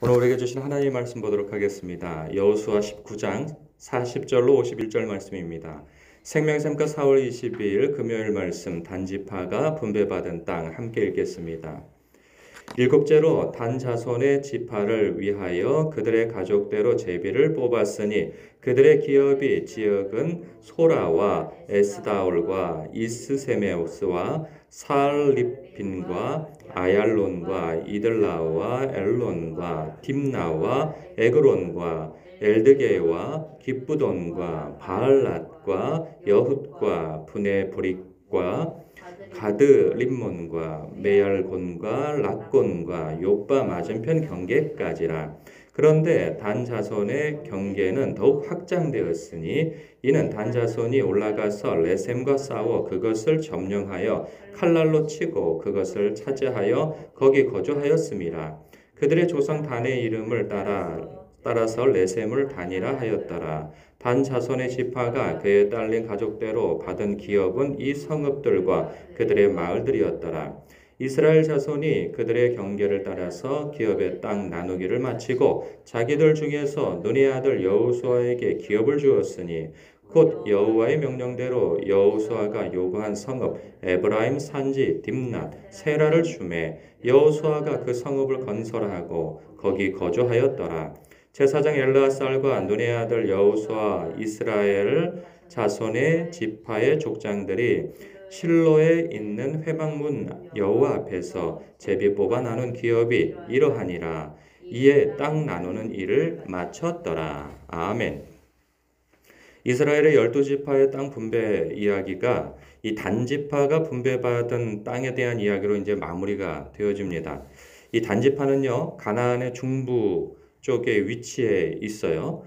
오늘 우리에게 주신 하나님의 말씀 보도록 하겠습니다. 여호수아 19장 40절로 51절 말씀입니다. 생명샘과 4월 22일 금요일 말씀 단지파가 분배받은 땅 함께 읽겠습니다. 일곱째로 단 자손의 지파를 위하여 그들의 가족대로 제비를 뽑았으니 그들의 기업이 지역은 소라와 에스다올과 이스세메오스와 살립빈과 아얄론과 이들라와 엘론과 딥나와 에그론과 엘드게와 기쁘돈과 바알랏과 여훗과 브네브릭과 가드 림몬과 메얄곤과 락곤과 요빠 맞은편 경계까지라. 그런데 단 자손의 경계는 더욱 확장되었으니 이는 단 자손이 올라가서 레셈과 싸워 그것을 점령하여 칼날로 치고 그것을 차지하여 거기 거주하였음이라. 그들의 조상 단의 이름을 따라서 레셈을 단이라 하였더라. 단 자손의 지파가 그에 딸린 가족대로 받은 기업은 이 성읍들과 그들의 마을들이었더라. 이스라엘 자손이 그들의 경계를 따라서 기업의 땅 나누기를 마치고 자기들 중에서 눈의 아들 여호수아에게 기업을 주었으니 곧 여호와의 명령대로 여호수아가 요구한 성읍 에브라임 산지 딥낫 세라를 주매 여호수아가 그 성읍을 건설하고 거기 거주하였더라. 제사장 엘르아살과 눈의 아들 여호수아 이스라엘 자손의 지파의 족장들이 실로에 있는 회막문 여호와 앞에서 제비 뽑아 나눈 기업이 이러하니라. 이에 땅 나누는 일을 마쳤더라. 아멘. 이스라엘의 12지파의 땅 분배 이야기가 이 단지파가 분배받은 땅에 대한 이야기로 이제 마무리가 되어집니다. 이 단지파는요, 가나안의 중부 쪽에 위치해 있어요.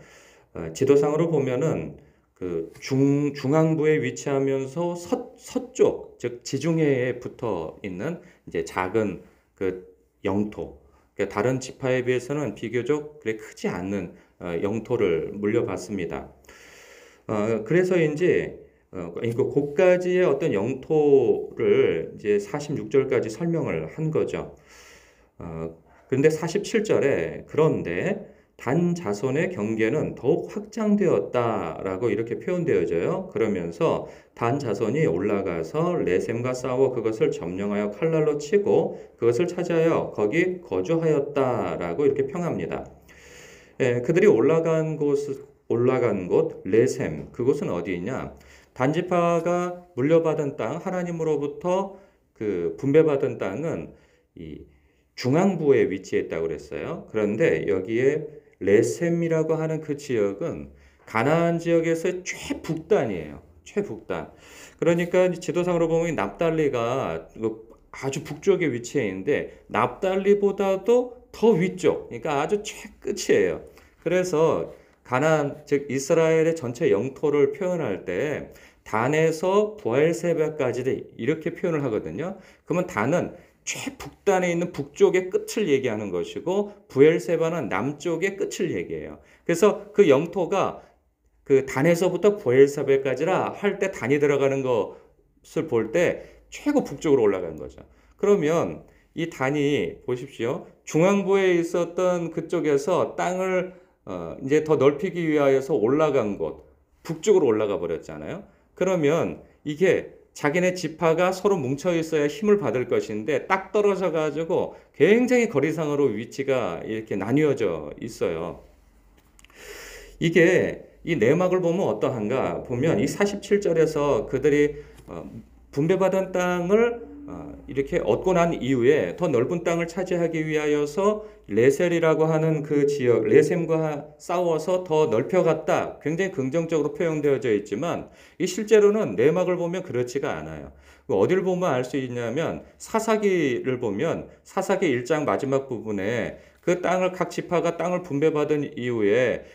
지도상으로 보면은 그 중앙부에 위치하면서 서쪽, 즉 지중해에 붙어 있는 이제 작은 그 영토. 그러니까 다른 지파에 비해서는 비교적 그래 크지 않는 영토를 물려받습니다. 그래서인지 그곳까지의 어떤 영토를 이제 46절까지 설명을 한 거죠. 그런데 47절에 그런데 단 자손의 경계는 더욱 확장되었다라고 이렇게 표현되어져요. 그러면서 단 자손이 올라가서 레셈과 싸워 그것을 점령하여 칼날로 치고 그것을 차지하여 거기 거주하였다라고 이렇게 평합니다. 그들이 올라간 곳 레셈, 그곳은 어디이냐? 단지파가 물려받은 땅, 하나님으로부터 그 분배받은 땅은 이 중앙부에 위치했다고 그랬어요. 그런데 여기에 레셈이라고 하는 그 지역은 가나안 지역에서 최북단이에요. 최북단. 그러니까 지도상으로 보면 납달리가 아주 북쪽에 위치해 있는데 납달리보다도 더 위쪽, 그러니까 아주 최끝이에요. 그래서 가나안, 즉 이스라엘의 전체 영토를 표현할 때 단에서 부엘세바까지 이렇게 표현을 하거든요. 그러면 단은 최북단에 있는 북쪽의 끝을 얘기하는 것이고 부엘세바는 남쪽의 끝을 얘기해요. 그래서 그 영토가 그 단에서부터 부엘세바까지라 할 때 단이 들어가는 것을 볼 때 최고 북쪽으로 올라간 거죠. 그러면 이 단이 보십시오. 중앙부에 있었던 그쪽에서 땅을 이제 더 넓히기 위하여서 올라간 곳, 북쪽으로 올라가 버렸잖아요. 그러면 이게 자기네 지파가 서로 뭉쳐 있어야 힘을 받을 것인데 딱 떨어져 가지고 굉장히 거리상으로 위치가 이렇게 나뉘어져 있어요. 이게 이 내막을 보면 어떠한가 보면 이 47절에서 그들이 분배받은 땅을 이렇게 얻고 난 이후에 더 넓은 땅을 차지하기 위하여서 레셀이라고 하는 그 지역, 레셈과 싸워서 더 넓혀갔다. 굉장히 긍정적으로 표현되어져 있지만 이 실제로는 내막을 보면 그렇지가 않아요. 어디를 보면 알 수 있냐면 사사기를 보면 사사기 1장 마지막 부분에 그 땅을 각 지파가 땅을 분배받은 이후에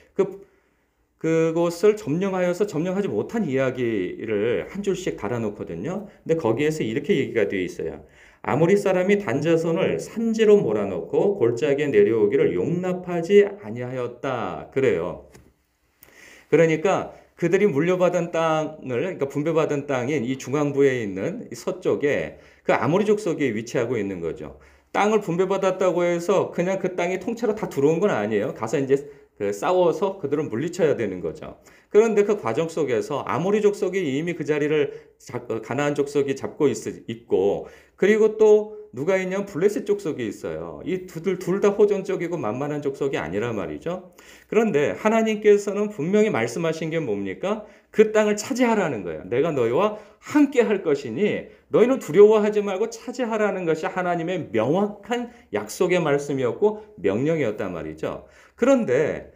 그곳을 점령하지 못한 이야기를 한 줄씩 달아놓거든요. 근데 거기에서 이렇게 얘기가 되어 있어요. 아모리 사람이 단자손을 산지로 몰아넣고 골짜기에 내려오기를 용납하지 아니하였다. 그래요. 그러니까 그들이 물려받은 땅을, 그러니까 분배받은 땅인 이 중앙부에 있는 이 서쪽에 그 아모리 족속이 위치하고 있는 거죠. 땅을 분배받았다고 해서 그냥 그 땅이 통째로 다 들어온 건 아니에요. 가서 이제 그 싸워서 그들을 물리쳐야 되는 거죠. 그런데 그 과정 속에서 아모리 족속이 이미 그 자리를 가나안 족속이 잡고 있고, 그리고 또 누가 있냐면 블레셋 족속이 있어요. 이 둘 다 호전적이고 만만한 족속이 아니란 말이죠. 그런데 하나님께서는 분명히 말씀하신 게 뭡니까? 그 땅을 차지하라는 거예요. 내가 너희와 함께 할 것이니 너희는 두려워하지 말고 차지하라는 것이 하나님의 명확한 약속의 말씀이었고 명령이었단 말이죠. 그런데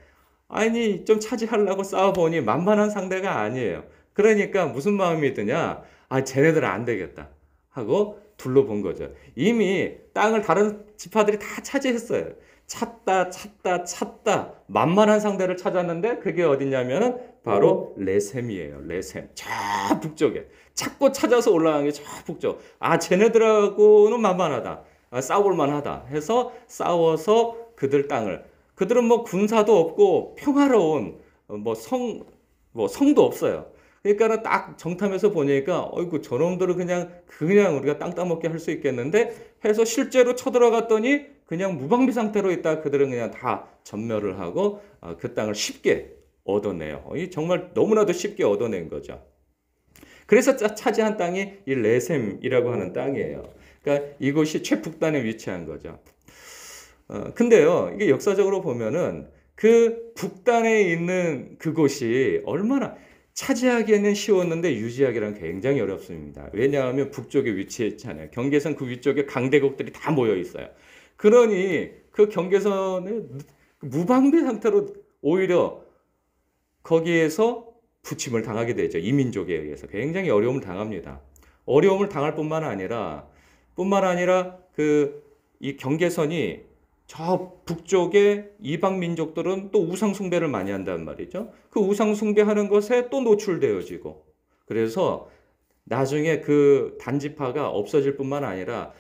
아니 좀 차지하려고 싸워보니 만만한 상대가 아니에요. 그러니까 무슨 마음이 드냐? 아, 쟤네들은 안 되겠다 하고 둘러본 거죠. 이미 땅을 다른 지파들이 다 차지했어요. 찾다 만만한 상대를 찾았는데 그게 어디냐면은 바로 레셈이에요. 레셈. 저 북쪽에. 찾고 찾아서 올라간 게 저 북쪽. 아, 쟤네들하고는 만만하다. 아, 싸울 만하다 해서 싸워서 그들 땅을, 그들은 뭐 군사도 없고 평화로운 성도 없어요. 그러니까는 딱 정탐해서 보니까 어이구 저놈들은 그냥 우리가 땅 따먹게 할 수 있겠는데 해서 실제로 쳐들어갔더니 그냥 무방비 상태로 있다 그들은 그냥 다 전멸을 하고 그 땅을 쉽게 얻어내요. 정말 너무나도 쉽게 얻어낸 거죠. 그래서 차지한 땅이 이 레셈이라고 하는 땅이에요. 그러니까 이곳이 최북단에 위치한 거죠. 근데요, 이게 역사적으로 보면은 그 북단에 있는 그곳이 얼마나 차지하기에는 쉬웠는데 유지하기란 굉장히 어렵습니다. 왜냐하면 북쪽에 위치해 있잖아요. 경계선 그 위쪽에 강대국들이 다 모여 있어요. 그러니 그 경계선의 무방비 상태로 오히려 거기에서 부침을 당하게 되죠. 이민족에 의해서 굉장히 어려움을 당합니다. 어려움을 당할 뿐만 아니라 이 경계선이 저 북쪽의 이방 민족들은 또 우상 숭배를 많이 한단 말이죠. 그 우상 숭배하는 것에 또 노출되어지고, 그래서 나중에 그 단지파가 없어질 뿐만 아니라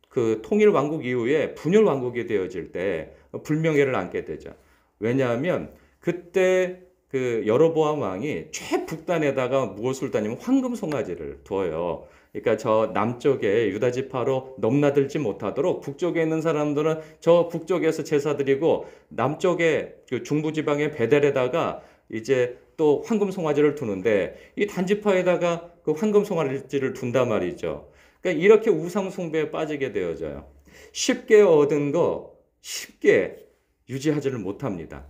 그 통일 왕국 이후에 분열 왕국이 되어질 때 불명예를 안게 되죠. 왜냐하면 그때 그 여로보암 왕이 최북단에다가 무엇을 두냐면 황금 송아지를 두어요. 그러니까 저 남쪽에 유다 지파로 넘나들지 못하도록 북쪽에 있는 사람들은 저 북쪽에서 제사 드리고 남쪽에 그 중부 지방의 베델에다가 이제 또 황금 송아지를 두는데 이 단지파에다가 그 황금 송아지를 둔단 말이죠. 그러니까 이렇게 우상 숭배에 빠지게 되어져요. 쉽게 얻은 거 쉽게 유지하지를 못합니다.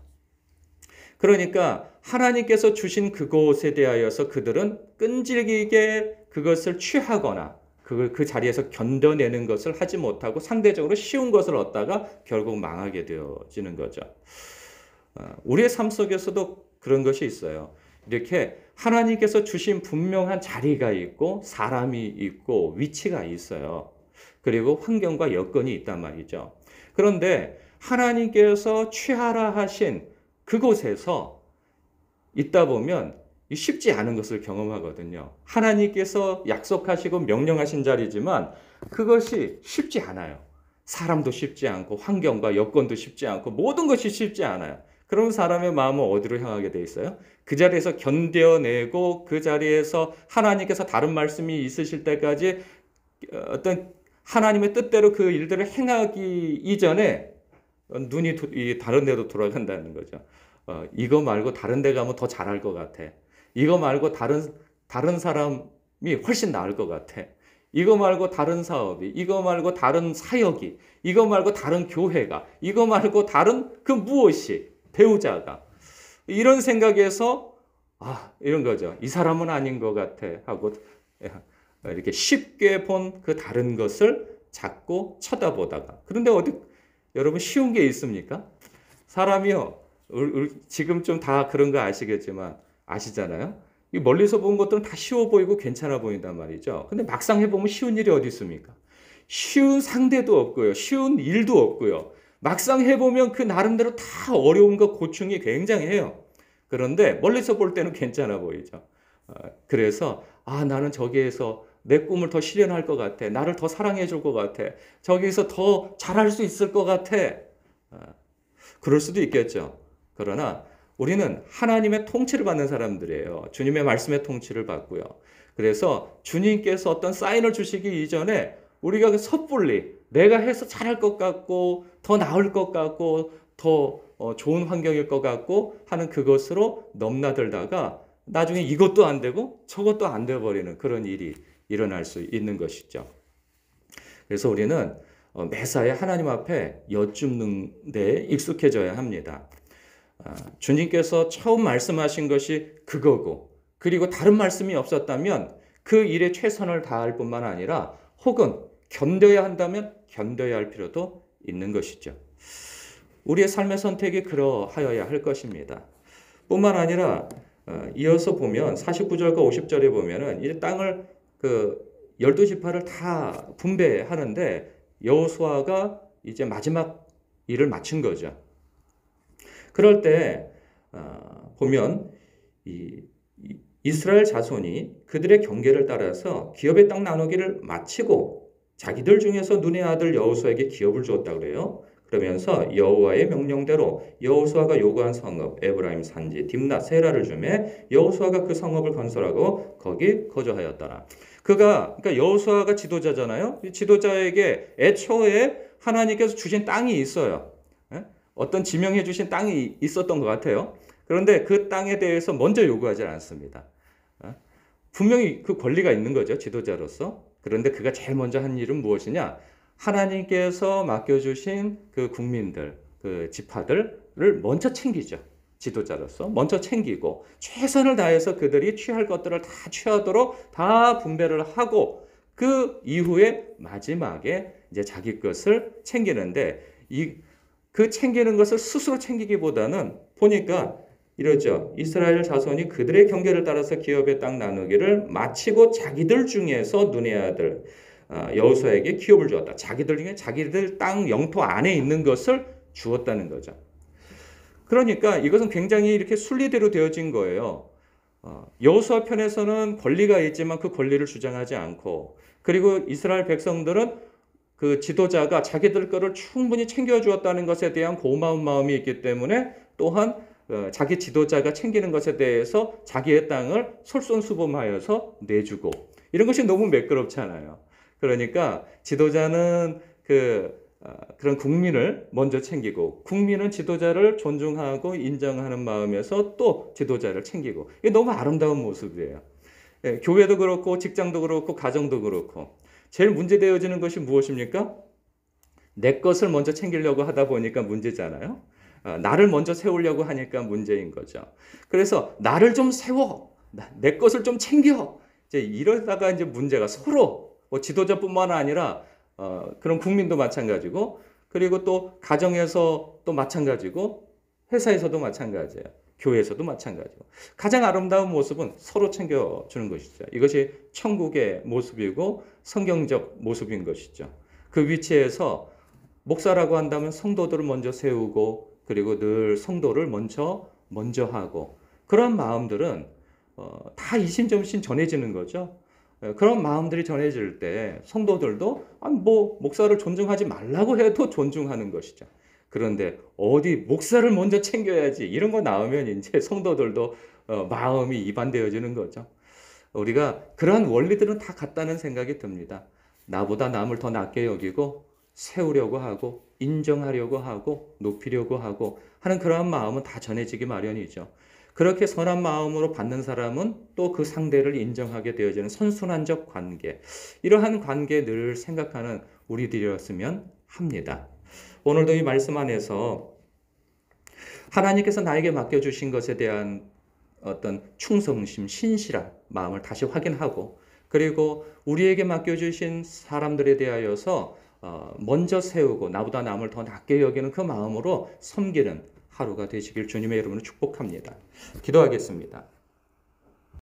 그러니까 하나님께서 주신 그곳에 대하여서 그들은 끈질기게 그것을 취하거나 그 자리에서 견뎌내는 것을 하지 못하고 상대적으로 쉬운 것을 얻다가 결국 망하게 되어지는 거죠. 우리의 삶 속에서도 그런 것이 있어요. 이렇게 하나님께서 주신 분명한 자리가 있고 사람이 있고 위치가 있어요. 그리고 환경과 여건이 있단 말이죠. 그런데 하나님께서 취하라 하신 그곳에서 있다 보면 쉽지 않은 것을 경험하거든요. 하나님께서 약속하시고 명령하신 자리지만 그것이 쉽지 않아요. 사람도 쉽지 않고 환경과 여건도 쉽지 않고 모든 것이 쉽지 않아요. 그럼 사람의 마음은 어디로 향하게 돼 있어요? 그 자리에서 견뎌내고 그 자리에서 하나님께서 다른 말씀이 있으실 때까지 어떤 하나님의 뜻대로 그 일들을 행하기 이전에 눈이 다른 데로 돌아간다는 거죠. 이거 말고 다른 데 가면 더 잘할 것 같아. 이거 말고 다른 사람이 훨씬 나을 것 같아. 이거 말고 다른 사업이, 이거 말고 다른 사역이, 이거 말고 다른 교회가, 이거 말고 다른 그 무엇이, 배우자가. 이런 생각에서 이런 거죠. 이 사람은 아닌 것 같아 하고 이렇게 쉽게 본 그 다른 것을 자꾸 쳐다보다가. 그런데 여러분 쉬운 게 있습니까? 사람이요. 지금 좀 다 그런 거 아시잖아요? 이 멀리서 본 것들은 다 쉬워 보이고 괜찮아 보인단 말이죠. 근데 막상 해보면 쉬운 일이 어디 있습니까? 쉬운 상대도 없고요. 쉬운 일도 없고요. 막상 해보면 그 나름대로 다 어려움과 고충이 굉장해요. 그런데 멀리서 볼 때는 괜찮아 보이죠. 그래서 나는 저기에서 내 꿈을 더 실현할 것 같아. 나를 더 사랑해 줄 것 같아. 저기에서 더 잘할 수 있을 것 같아. 그럴 수도 있겠죠. 그러나 우리는 하나님의 통치를 받는 사람들이에요. 주님의 말씀의 통치를 받고요. 그래서 주님께서 어떤 사인을 주시기 이전에 우리가 그 섣불리 내가 해서 잘할 것 같고 더 나을 것 같고 더 좋은 환경일 것 같고 하는 그것으로 넘나들다가 나중에 이것도 안 되고 저것도 안 되어버리는 그런 일이 일어날 수 있는 것이죠. 그래서 우리는 매사에 하나님 앞에 여쭙는 데 익숙해져야 합니다. 주님께서 처음 말씀하신 것이 그거고, 그리고 다른 말씀이 없었다면 그 일에 최선을 다할 뿐만 아니라 혹은 견뎌야 한다면 견뎌야 할 필요도 있는 것이죠. 우리의 삶의 선택이 그러하여야 할 것입니다. 뿐만 아니라 이어서 보면 49절과 50절에 보면은 이 땅을 그 12지파를 다 분배하는데 여호수아가 이제 마지막 일을 마친 거죠. 그럴 때 보면 이스라엘 자손이 그들의 경계를 따라서 기업의 땅 나누기를 마치고 자기들 중에서 눈의 아들 여호수아에게 기업을 주었다 그래요. 그러면서 여호와의 명령대로 여호수아가 요구한 성읍 에브라임 산지 딥낫 세라를 주매 여호수아가 그 성읍을 건설하고 거기 거주하였더라. 그러니까 여호수아가 지도자잖아요. 이 지도자에게 애초에 하나님께서 주신 땅이 있어요. 어떤 지명해 주신 땅이 있었던 것 같아요. 그런데 그 땅에 대해서 먼저 요구하지 않습니다. 분명히 그 권리가 있는 거죠, 지도자로서. 그런데 그가 제일 먼저 한 일은 무엇이냐? 하나님께서 맡겨주신 그 국민들, 그 지파들을 먼저 챙기죠. 지도자로서 먼저 챙기고 최선을 다해서 그들이 취할 것들을 다 취하도록 다 분배를 하고 그 이후에 마지막에 이제 자기 것을 챙기는데 그 챙기는 것을 스스로 챙기기보다는 보니까 이러죠. 이스라엘 자손이 그들의 경계를 따라서 기업의 땅 나누기를 마치고 자기들 중에서 눈의 아들 여호수아에게 기업을 주었다. 자기들 중에 자기들 땅 영토 안에 있는 것을 주었다는 거죠. 그러니까 이것은 굉장히 이렇게 순리대로 되어진 거예요. 여호수아 편에서는 권리가 있지만 그 권리를 주장하지 않고, 그리고 이스라엘 백성들은 그 지도자가 자기들 거를 충분히 챙겨주었다는 것에 대한 고마운 마음이 있기 때문에 또한 자기 지도자가 챙기는 것에 대해서 자기의 땅을 솔선수범하여서 내주고, 이런 것이 너무 매끄럽잖아요. 그러니까 지도자는 그런 국민을 먼저 챙기고 국민은 지도자를 존중하고 인정하는 마음에서 또 지도자를 챙기고, 이게 너무 아름다운 모습이에요. 교회도 그렇고 직장도 그렇고 가정도 그렇고 제일 문제되어지는 것이 무엇입니까? 내 것을 먼저 챙기려고 하다 보니까 문제잖아요. 나를 먼저 세우려고 하니까 문제인 거죠. 그래서 나를 좀 세워, 내 것을 좀 챙겨. 이제 이러다가 이제 문제가 서로 지도자뿐만 아니라 그런 국민도 마찬가지고, 그리고 또 가정에서 또 마찬가지고, 회사에서도 마찬가지예요. 교회에서도 마찬가지고. 가장 아름다운 모습은 서로 챙겨주는 것이죠. 이것이 천국의 모습이고 성경적 모습인 것이죠. 그 위치에서 목사라고 한다면 성도들을 먼저 세우고, 그리고 늘 성도를 먼저 하고, 그런 마음들은 다 이심점심 전해지는 거죠. 그런 마음들이 전해질 때 성도들도 목사를 존중하지 말라고 해도 존중하는 것이죠. 그런데 어디 목사를 먼저 챙겨야지 이런 거 나오면 이제 성도들도 마음이 이반되어지는 거죠. 우리가 그러한 원리들은 다 같다는 생각이 듭니다. 나보다 남을 더 낮게 여기고 세우려고 하고 인정하려고 하고 높이려고 하고 하는 그러한 마음은 다 전해지기 마련이죠. 그렇게 선한 마음으로 받는 사람은 또 그 상대를 인정하게 되어지는 선순환적 관계, 이러한 관계 늘 생각하는 우리들이었으면 합니다. 오늘도 이 말씀 안에서 하나님께서 나에게 맡겨주신 것에 대한 어떤 충성심, 신실한 마음을 다시 확인하고, 그리고 우리에게 맡겨주신 사람들에 대하여서 먼저 세우고 나보다 남을 더 낮게 여기는 그 마음으로 섬기는 하루가 되시길 주님의 이름으로 축복합니다. 기도하겠습니다.